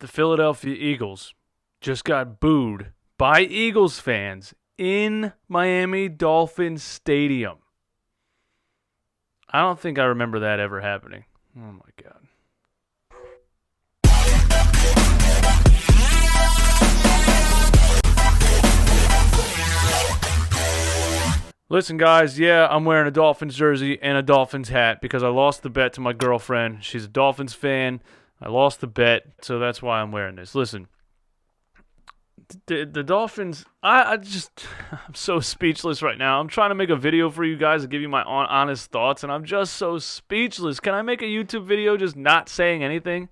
the Philadelphia Eagles just got booed by Eagles fans in Miami Dolphins Stadium. I don't think I remember that ever happening. Oh, my God. Listen, guys, yeah, I'm wearing a Dolphins jersey and a Dolphins hat because I lost the bet to my girlfriend. She's a Dolphins fan. I lost the bet, so that's why I'm wearing this. Listen, the Dolphins, I'm so speechless right now. I'm trying to make a video for you guys to give you my honest thoughts, and I'm just so speechless. Can I make a YouTube video just not saying anything?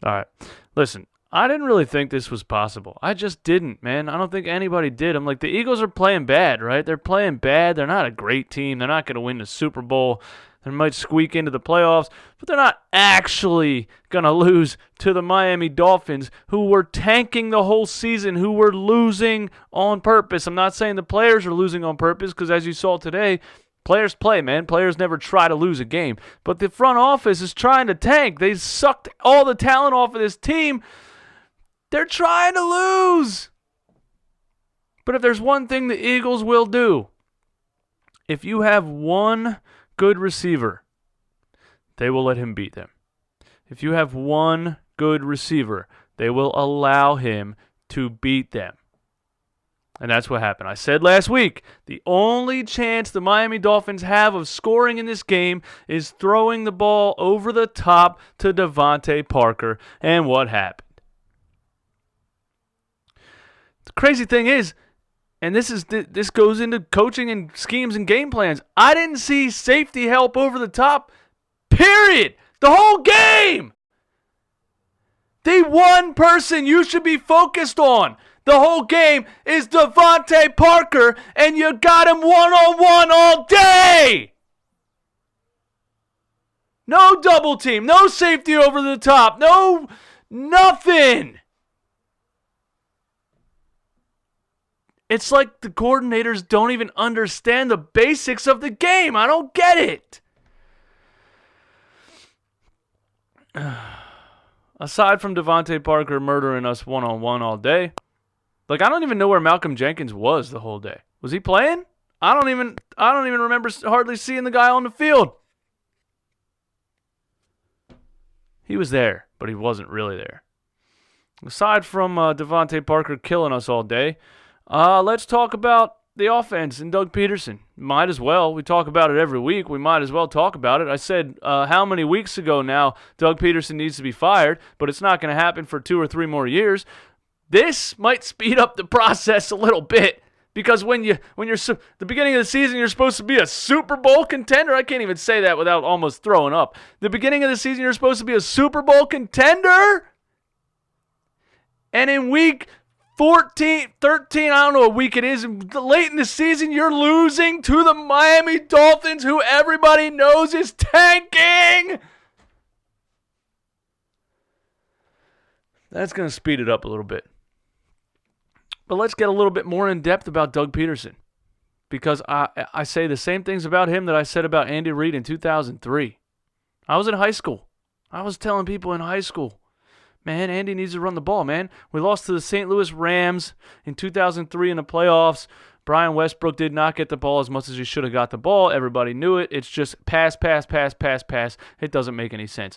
All right. Listen, I didn't really think this was possible. I just didn't, man. I don't think anybody did. I'm like, the Eagles are playing bad, right? They're playing bad. They're not a great team. They're not going to win the Super Bowl. They might squeak into the playoffs, but they're not actually going to lose to the Miami Dolphins, who were tanking the whole season, who were losing on purpose. I'm not saying the players are losing on purpose because, as you saw today, players play, man. Players never try to lose a game. But the front office is trying to tank. They sucked all the talent off of this team. They're trying to lose. But if there's one thing the Eagles will do, if you have one good receiver, they will let him beat them. If you have one good receiver, they will allow him to beat them. And that's what happened. I said last week, the only chance the Miami Dolphins have of scoring in this game is throwing the ball over the top to Devante Parker. And what happened? The crazy thing is, and this goes into coaching and schemes and game plans, I didn't see safety help over the top, period. The whole game. The one person you should be focused on the whole game is Devante Parker, and you got him one-on-one all day. No double team, no safety over the top, no nothing. It's like the coordinators don't even understand the basics of the game. I don't get it. Aside from Devante Parker murdering us one-on-one all day, like, I don't even know where Malcolm Jenkins was the whole day. Was he playing? I don't even remember hardly seeing the guy on the field. He was there, but he wasn't really there. Aside from Devante Parker killing us all day, let's talk about the offense and Doug Peterson. Might as well. We talk about it every week. We might as well talk about it. I said how many weeks ago now Doug Peterson needs to be fired, but it's not going to happen for 2 or 3 more years. This might speed up the process a little bit because when you're the beginning of the season, you're supposed to be a Super Bowl contender. I can't even say that without almost throwing up. The beginning of the season, you're supposed to be a Super Bowl contender. And in week 14, 13, I don't know what week it is, late in the season, you're losing to the Miami Dolphins, who everybody knows is tanking. That's going to speed it up a little bit. But let's get a little bit more in depth about Doug Peterson, because I say the same things about him that I said about Andy Reid in 2003. I was in high school. I was telling people in high school, man, Andy needs to run the ball, man. We lost to the St. Louis Rams in 2003 in the playoffs. Brian Westbrook did not get the ball as much as he should have got the ball. Everybody knew it. It's just pass, pass, pass, pass, pass. It doesn't make any sense.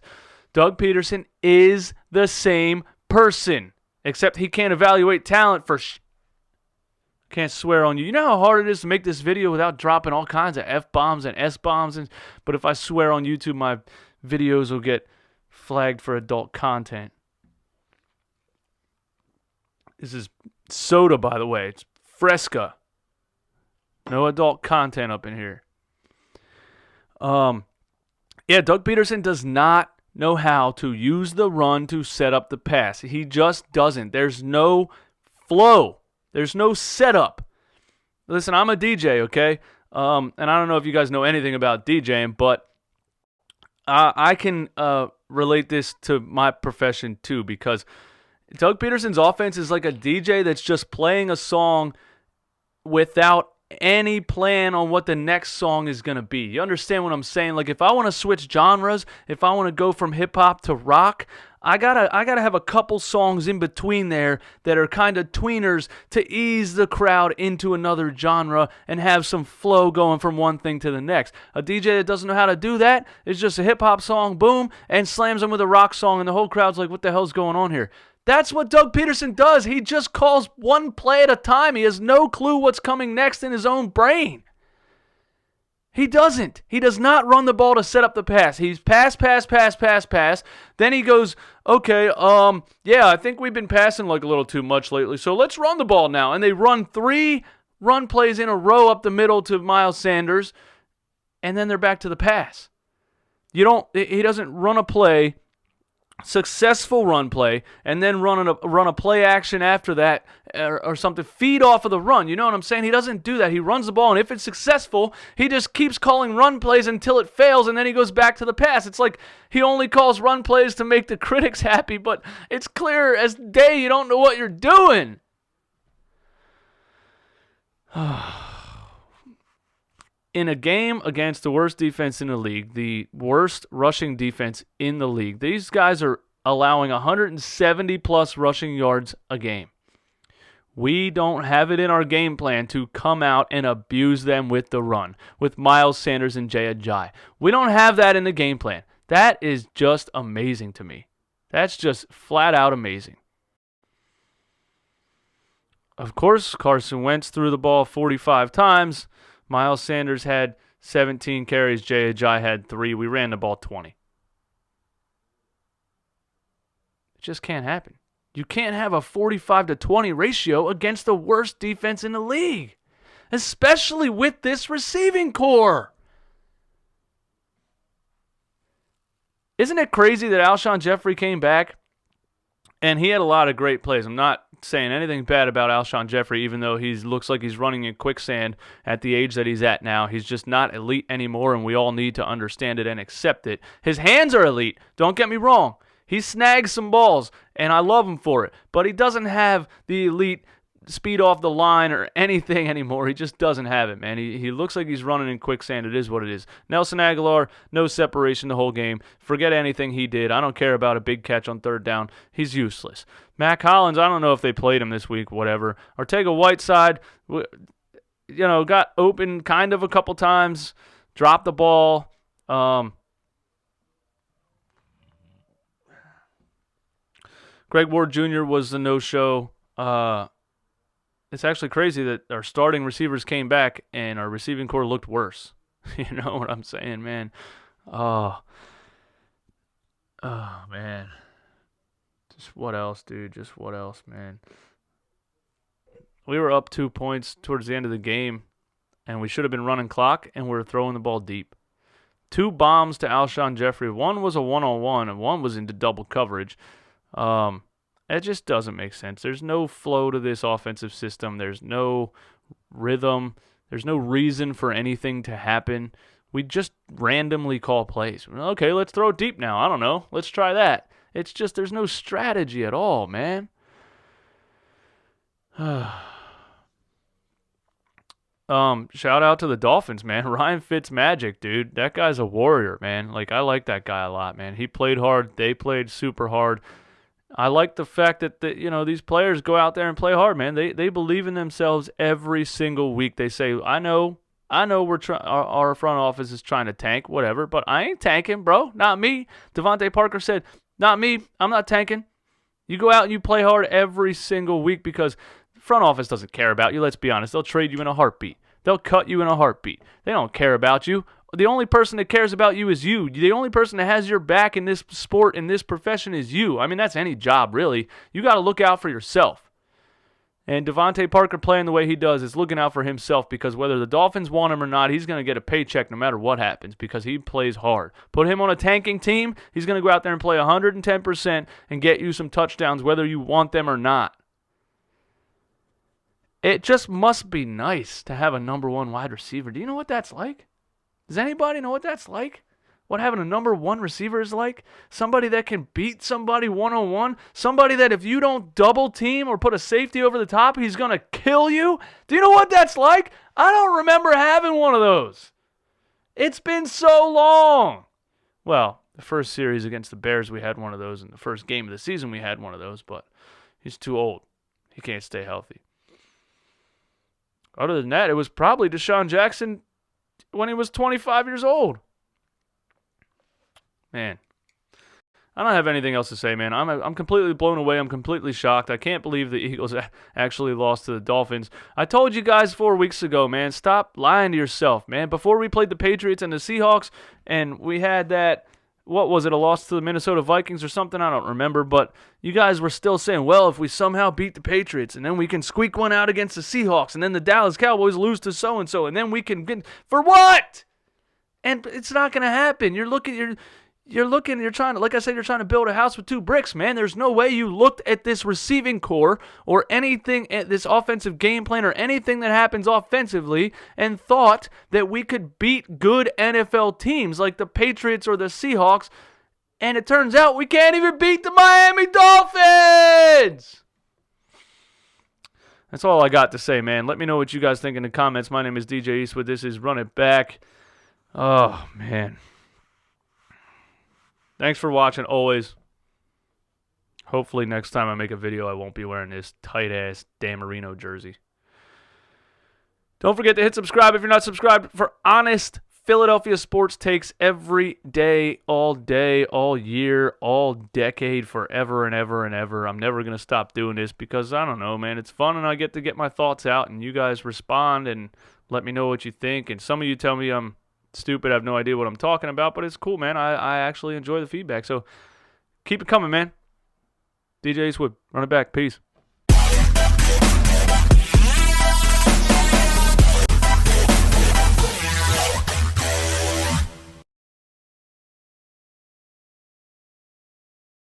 Doug Peterson is the same person, except he can't evaluate talent for Can't swear on you. You know how hard it is to make this video without dropping all kinds of F-bombs and S-bombs? But if I swear on YouTube, my videos will get flagged for adult content. This is soda, by the way. It's Fresca. No adult content up in here. Yeah, Doug Peterson does not know how to use the run to set up the pass. He just doesn't. There's no flow. There's no setup. Listen, I'm a DJ, okay? And I don't know if you guys know anything about DJing, but I can relate this to my profession too, because Doug Peterson's offense is like a DJ that's just playing a song without any plan on what the next song is going to be. You understand what I'm saying? Like, if I want to switch genres, if I want to go from hip-hop to rock, I gotta have a couple songs in between there that are kind of tweeners to ease the crowd into another genre and have some flow going from one thing to the next. A DJ that doesn't know how to do that is just a hip-hop song, boom, and slams them with a rock song, and the whole crowd's like, what the hell's going on here? That's what Doug Peterson does. He just calls one play at a time. He has no clue what's coming next in his own brain. He doesn't. He does not run the ball to set up the pass. He's pass. Then he goes, okay, yeah, I think we've been passing like a little too much lately, so let's run the ball now. And they run 3 run plays in a row up the middle to Miles Sanders, and then they're back to the pass. He doesn't run a play, successful run play, and then run a play action after that or something, feed off of the run. You know what I'm saying? He doesn't do that. He runs the ball, and if it's successful, he just keeps calling run plays until it fails, and then he goes back to the pass. It's like he only calls run plays to make the critics happy, but it's clear as day you don't know what you're doing. In a game against the worst defense in the league, the worst rushing defense in the league, these guys are allowing 170-plus rushing yards a game. We don't have it in our game plan to come out and abuse them with the run, with Miles Sanders and Jay Ajayi. We don't have that in the game plan. That is just amazing to me. That's just flat out amazing. Of course, Carson Wentz threw the ball 45 times. Miles Sanders had 17 carries. Jay Ajayi had 3. We ran the ball 20. It just can't happen. You can't have a 45-20 ratio against the worst defense in the league, especially with this receiving core. Isn't it crazy that Alshon Jeffrey came back and he had a lot of great plays? I'm not saying anything bad about Alshon Jeffrey, even though he looks like he's running in quicksand at the age that he's at now. He's just not elite anymore, and we all need to understand it and accept it. His hands are elite. Don't get me wrong. He snags some balls, and I love him for it. But he doesn't have the elite speed off the line or anything anymore. He just doesn't have it, man. He looks like he's running in quicksand. It is what it is. Nelson Aguilar, no separation the whole game. Forget anything he did. I don't care about a big catch on third down. He's useless. Mac Hollins, I don't know if they played him this week, whatever. Arcega-Whiteside, got open kind of a couple times, dropped the ball. Greg Ward Jr. was the no-show. It's actually crazy that our starting receivers came back and our receiving core looked worse. You know what I'm saying, man? Oh, man. Just what else, dude? Just what else, man? We were up 2 points towards the end of the game, and we should have been running clock, and we were throwing the ball deep. 2 bombs to Alshon Jeffrey. One was a one-on-one, and one was into double coverage. It just doesn't make sense. There's no flow to this offensive system. There's no rhythm. There's no reason for anything to happen. We just randomly call plays. Okay, let's throw it deep now. I don't know. Let's try that. It's just there's no strategy at all, man. Shout out to the Dolphins, man. Ryan Fitzmagic, dude. That guy's a warrior, man. Like, I like that guy a lot, man. He played hard. They played super hard. I like the fact that these players go out there and play hard, man. They believe in themselves every single week. They say, I know our front office is trying to tank, whatever, but I ain't tanking, bro. Not me. Devante Parker said, not me. I'm not tanking. You go out and you play hard every single week because the front office doesn't care about you. Let's be honest. They'll trade you in a heartbeat. They'll cut you in a heartbeat. They don't care about you. The only person that cares about you is you. The only person that has your back in this sport, in this profession, is you. I mean, that's any job, really. You got to look out for yourself. And Devante Parker playing the way he does is looking out for himself because whether the Dolphins want him or not, he's going to get a paycheck no matter what happens because he plays hard. Put him on a tanking team, he's going to go out there and play 110% and get you some touchdowns whether you want them or not. It just must be nice to have a number 1 wide receiver. Do you know what that's like? Does anybody know what that's like? what having a number one receiver is like? Somebody that can beat somebody one-on-one? Somebody that if you don't double team or put a safety over the top, he's going to kill you? Do you know what that's like? I don't remember having one of those. It's been so long. Well, the first series against the Bears, we had one of those. In the first game of the season, we had one of those, but he's too old. He can't stay healthy. Other than that, it was probably Deshaun Jackson when he was 25 years old. Man, I don't have anything else to say, man. I'm completely blown away. I'm completely shocked. I can't believe the Eagles actually lost to the Dolphins. I told you guys 4 weeks ago, man, stop lying to yourself, man. Before we played the Patriots and the Seahawks, and we had that, what was it, a loss to the Minnesota Vikings or something? I don't remember, but you guys were still saying, well, if we somehow beat the Patriots, and then we can squeak one out against the Seahawks, and then the Dallas Cowboys lose to so-and-so, and then we can get, for what? And it's not going to happen. You're trying to, like I said, you're trying to build a house with 2 bricks, man. There's no way you looked at this receiving core or anything, at this offensive game plan or anything that happens offensively and thought that we could beat good NFL teams like the Patriots or the Seahawks. And it turns out we can't even beat the Miami Dolphins. That's all I got to say, man. Let me know what you guys think in the comments. My name is DJ Eastwood. This is Run It Back. Oh, man. Thanks for watching, always. Hopefully next time I make a video, I won't be wearing this tight-ass Dan Marino jersey. Don't forget to hit subscribe if you're not subscribed for honest Philadelphia sports takes every day, all year, all decade, forever and ever and ever. I'm never going to stop doing this because, I don't know, man, it's fun and I get to get my thoughts out and you guys respond and let me know what you think. And some of you tell me I'm stupid, I have no idea what I'm talking about, but it's cool, man. I actually enjoy the feedback. So keep it coming, man. DJ Eastwood, Run It Back. Peace.